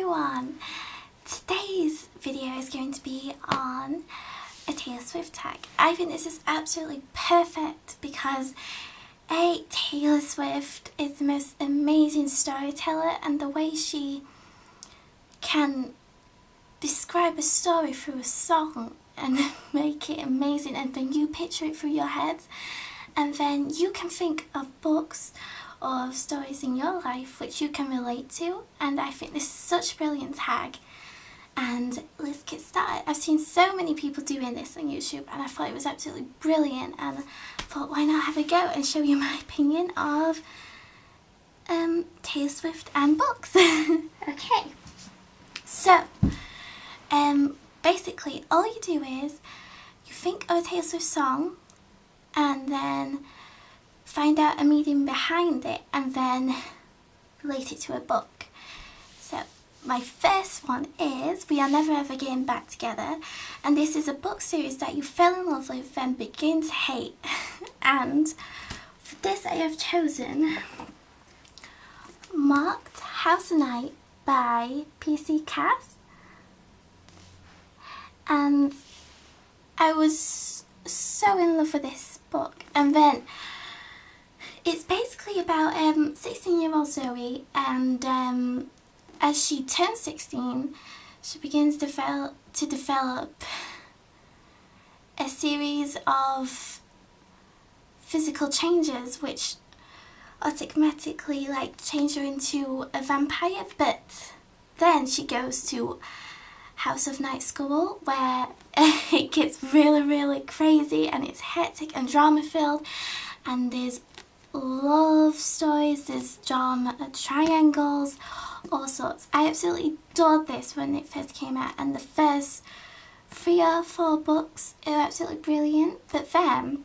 everyone! Today's video is going to be on a Taylor Swift tag. I think this is absolutely perfect because Taylor Swift is the most amazing storyteller, and the way she can describe a story through a song and make it amazing, and then you picture it through your head, and then you can think of books or stories in your life which you can relate to, and I think this is such a brilliant tag. And let's get started. I've seen so many people doing this on YouTube and I thought it was absolutely brilliant, and I thought why not have a go and show you my opinion of Taylor Swift and books. Okay, so basically all you do is you think of a Taylor Swift song and then find out a meaning behind it and then relate it to a book. So my first one is We Are Never Ever Getting Back Together, and this is a book series that you fell in love with then begin to hate. And for this I have chosen Marked House Night by PC Cass, and I was so in love with this book. And then it's basically about 16-year-old Zoe, and as she turns 16, she begins to develop a series of physical changes which automatically change her into a vampire. But then she goes to House of Night School, where it gets really crazy and it's hectic and drama filled, and there's love stories, there's drama triangles, all sorts. I absolutely adored this when it first came out, and the first 3 or 4 books are absolutely brilliant. But then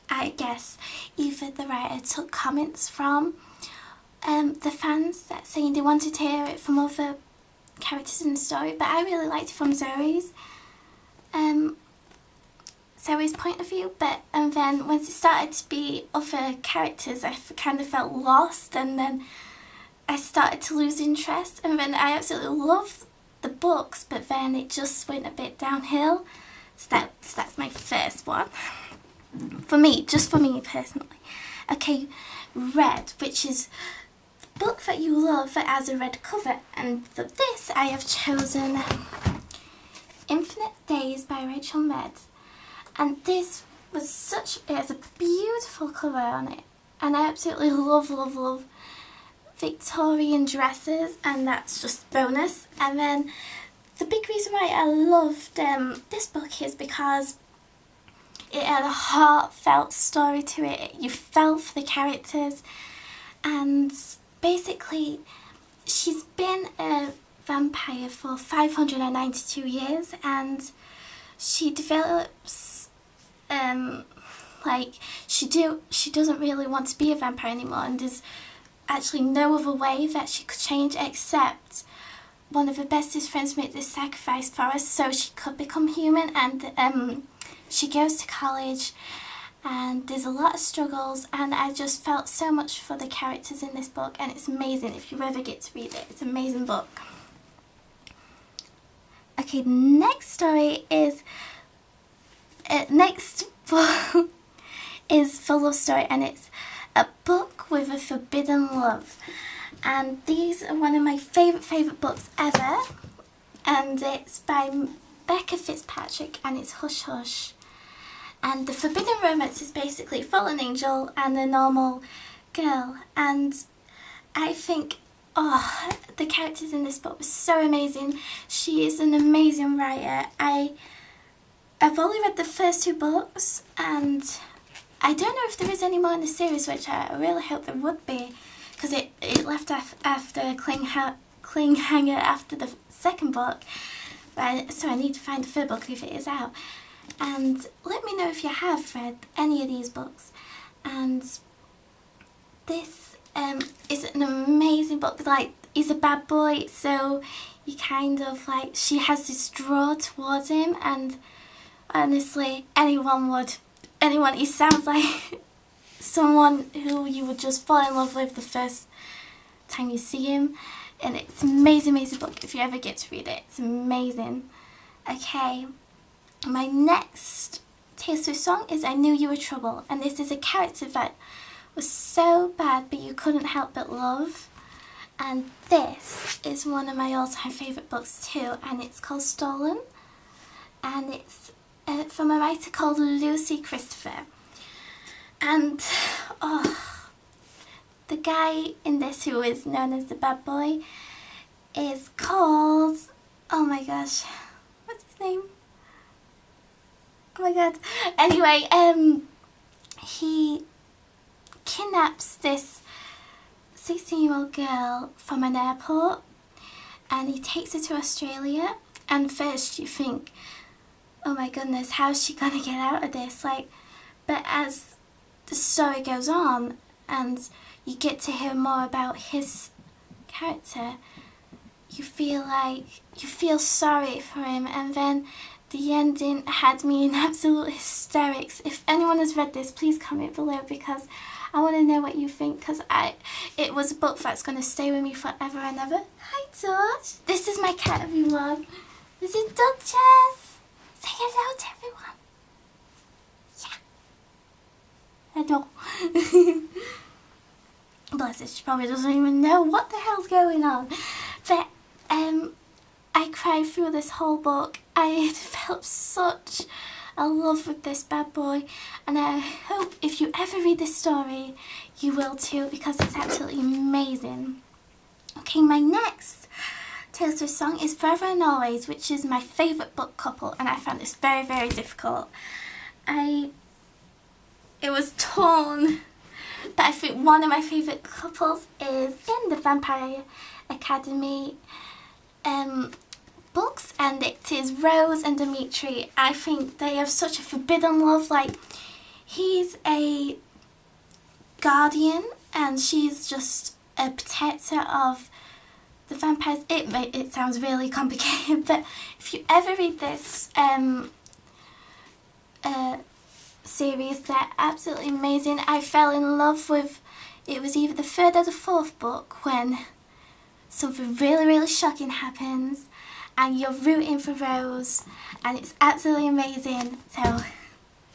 I guess either the writer took comments from the fans that saying they wanted to hear it from other characters in the story, but I really liked it from Zoe's point of view. But and then once it started to be other characters, I kind of felt lost, and then I started to lose interest, and then I absolutely loved the books, but then it just went a bit downhill. So that's my first one. For me, just for me personally. Okay, Red, which is the book that you love that has a red cover, and for this I have chosen Infinite Days by Rachel Mead. And this was it has a beautiful cover on it, and I absolutely love Victorian dresses, and that's just bonus. And then the big reason why I loved this book is because it had a heartfelt story to it. You felt for the characters, and basically she's been a vampire for 592 years, and she develops she doesn't really want to be a vampire anymore, and there's actually no other way that she could change except one of her bestest friends made this sacrifice for her so she could become human. And she goes to college, and there's a lot of struggles, and I just felt so much for the characters in this book, and it's amazing. If you ever get to read it, it's an amazing book. Okay, the next story is next book is Full of Story, and it's a book with a forbidden love, and these are one of my favourite books ever, and it's by Becca Fitzpatrick, and it's Hush Hush. And the forbidden romance is basically fallen angel and a normal girl, and I think the characters in this book were so amazing. She is an amazing writer. I've only read the first 2 books, and I don't know if there is any more in the series, which I really hope there would be, because it left after Cliffhanger after the second book, so I need to find the 3rd book if it is out. And let me know if you have read any of these books. And this is an amazing book. He's a bad boy, so you kind of she has this draw towards him, and honestly he sounds like someone who you would just fall in love with the first time you see him. and it's an amazing, amazing book if you ever get to read it. It's amazing. Okay, my next Taylor Swift song is I Knew You Were Trouble, and this is a character that was so bad but you couldn't help but love. And this is one of my all-time favourite books too, and it's called Stolen, and it's from a writer called Lucy Christopher. And the guy in this who is known as the bad boy is called, oh my gosh, what's his name? Oh my god. Anyway, he kidnaps this 16-year-old girl from an airport and he takes her to Australia, and first you think, oh my goodness, how's she gonna get out of this? But as the story goes on and you get to hear more about his character, you feel sorry for him, and then the ending had me in absolute hysterics. If anyone has read this, please comment below because I want to know what you think, because it was a book that's going to stay with me forever and ever. Hi Dodge! This is my cat vlog. This is Duchess! Say hello to everyone! Yeah. Hello. Bless it, she probably doesn't even know what the hell's going on. But I cried through this whole book. I developed such a love with this bad boy, and I hope if you ever read this story you will too, because it's absolutely amazing. Okay, my next Taylor Swift song is Forever and Always, which is my favourite book couple, and I found this very, very difficult. It was torn, but I think one of my favourite couples is in the Vampire Academy books, and it is Rose and Dimitri. I think they have such a forbidden love. He's a guardian and she's just a protector of the vampires. It sounds really complicated, but if you ever read this series, they're absolutely amazing. I fell in love with, it was either the third or the fourth book, when something really, really shocking happens and you're rooting for Rose, and it's absolutely amazing. So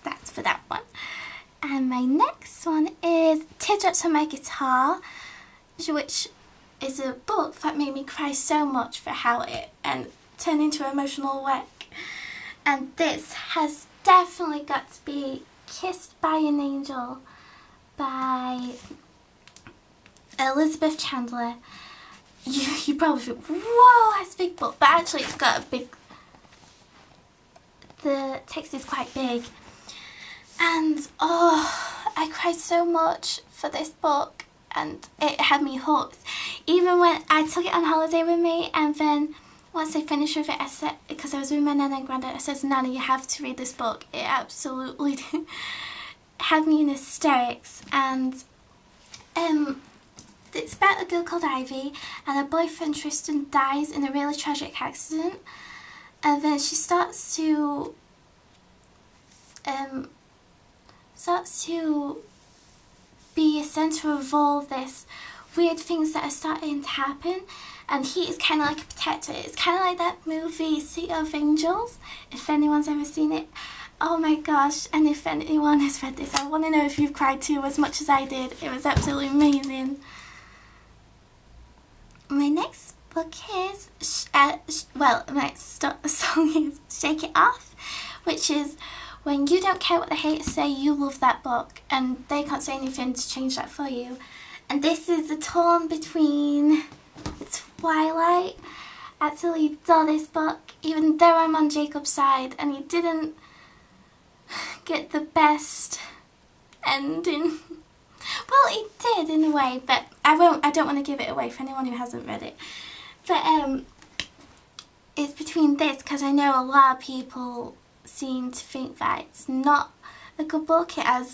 that's for that one. And my next one is Teardrops on My Guitar, which is a book that made me cry so much for how it turned into an emotional wreck. And this has definitely got to be Kissed by an Angel by Elizabeth Chandler. You probably think, whoa, that's a big book, but actually it's got a big, the text is quite big, and I cried so much for this book, and it had me hooked. Even when I took it on holiday with me, and then once I finished with it, I said, because I was with my Nana and Grandad, I said, Nana, you have to read this book. It absolutely had me in hysterics. And it's about a girl called Ivy, and her boyfriend Tristan dies in a really tragic accident, and then she starts to be a centre of all this weird things that are starting to happen, and he is kind of like a protector. It's kind of like that movie City of Angels, if anyone's ever seen it. Oh my gosh, and if anyone has read this, I want to know if you've cried too as much as I did. It was absolutely amazing. My next book is, my next song is Shake It Off, which is when you don't care what the haters say, you love that book, and they can't say anything to change that for you. And this is a torn between Twilight. I absolutely adore this book, even though I'm on Jacob's side, and he didn't get the best ending. Well, he did in a way, but I don't want to give it away for anyone who hasn't read it. But it's between this, because I know a lot of people seem to think that it's not a good book. I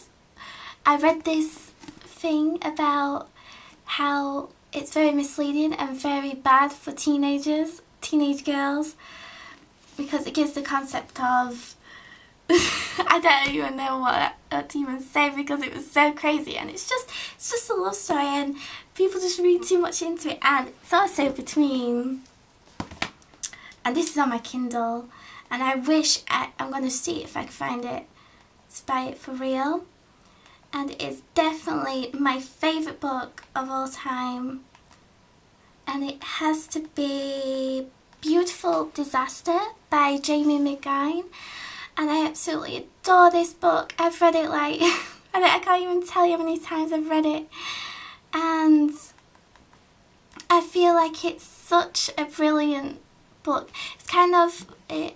read this thing about how it's very misleading and very bad for teenage girls, because it gives the concept of I don't even know what to even say because it was so crazy, and it's just a love story, and people just read too much into it, and it's also between, and this is on my Kindle, and I wish I'm going to see if I can find it to buy it for real, and it's definitely my favourite book of all time, and it has to be Beautiful Disaster by Jamie McGuine. And I absolutely adore this book. I've read it like, I can't even tell you how many times I've read it. And I feel like it's such a brilliant book. It's kind of, it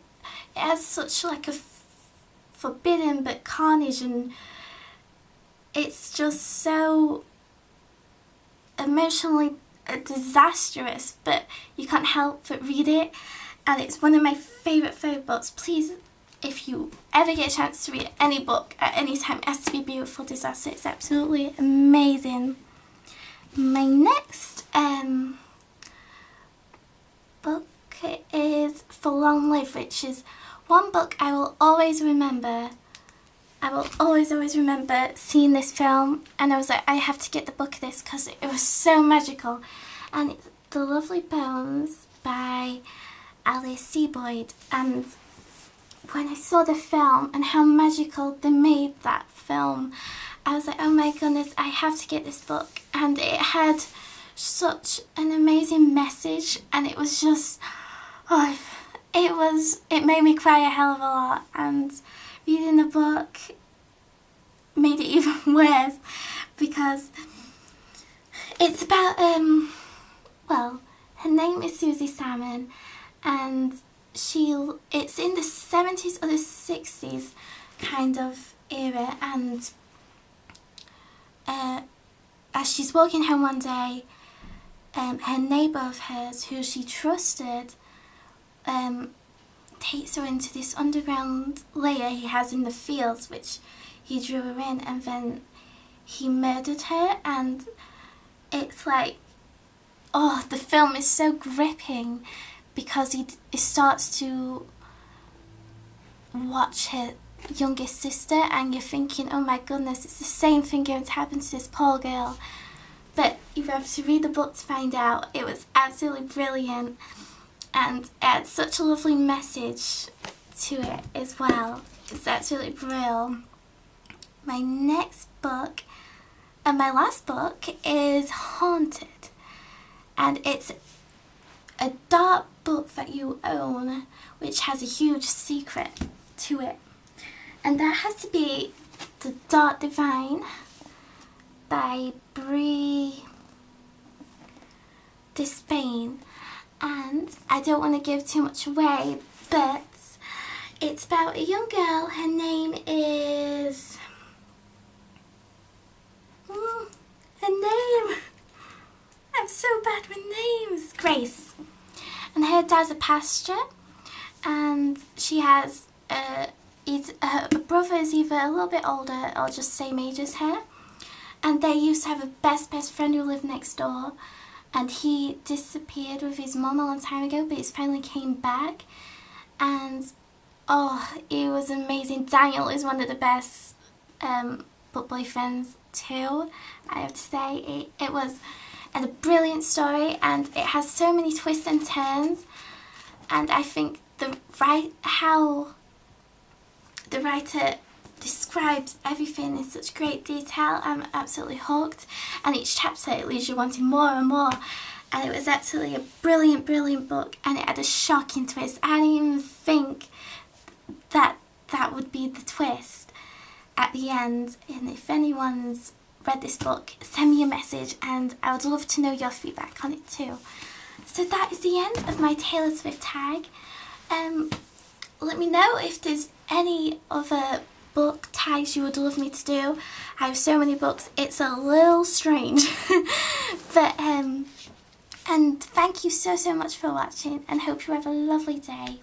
has such like a forbidden but carnage, and it's just so emotionally disastrous, but you can't help but read it. And it's one of my favourite books. Please, if you ever get a chance to read any book at any time, it has to be Beautiful Disaster. It's absolutely amazing. My next book is For Long Live, which is one book I will always remember. I will always remember seeing this film, and I was like, I have to get the book of this because it was so magical. And it's The Lovely Bones by Alice Sebold. And when I saw the film and how magical they made that film, I was like, oh my goodness, I have to get this book. And it had such an amazing message, and it was just, it made me cry a hell of a lot, and reading the book made it even worse because it's about, well, her name is Susie Salmon, and it's in the 70s or the 60s kind of era, and as she's walking home one day, her neighbour of hers, who she trusted, takes her into this underground lair he has in the fields, which he drew her in, and then he murdered her. And it's like, oh, the film is so gripping because it starts to watch her youngest sister, and you're thinking, oh my goodness, it's the same thing going to happen to this poor girl. But you have to read the book to find out. It was absolutely brilliant, and it had such a lovely message to it as well. It's absolutely brilliant. My next book, and my last book, is Haunted, and it's a dark book that you own which has a huge secret to it, and that has to be The Dark Divine by Brie Despain. And I don't want to give too much away, but it's about a young girl. Her name is her name, I'm so bad with names, Grace. And her dad's a pastor, and she has her brother is either a little bit older or just same age as her, and they used to have a best friend who lived next door, and he disappeared with his mum a long time ago, but he's finally came back, and oh, it was amazing. Daniel is one of the best book boyfriends too, I have to say. It was a brilliant story, and it has so many twists and turns, and I think how the writer described everything in such great detail. I'm absolutely hooked, and each chapter it leaves you wanting more and more, and it was absolutely a brilliant book, and it had a shocking twist. I didn't even think that would be the twist at the end. And if anyone's read this book, send me a message, and I would love to know your feedback on it too. So that is the end of my Taylor Swift tag. Let me know if there's any other book tags you would love me to do. I have so many books, it's a little strange. But and thank you so much for watching, and hope you have a lovely day.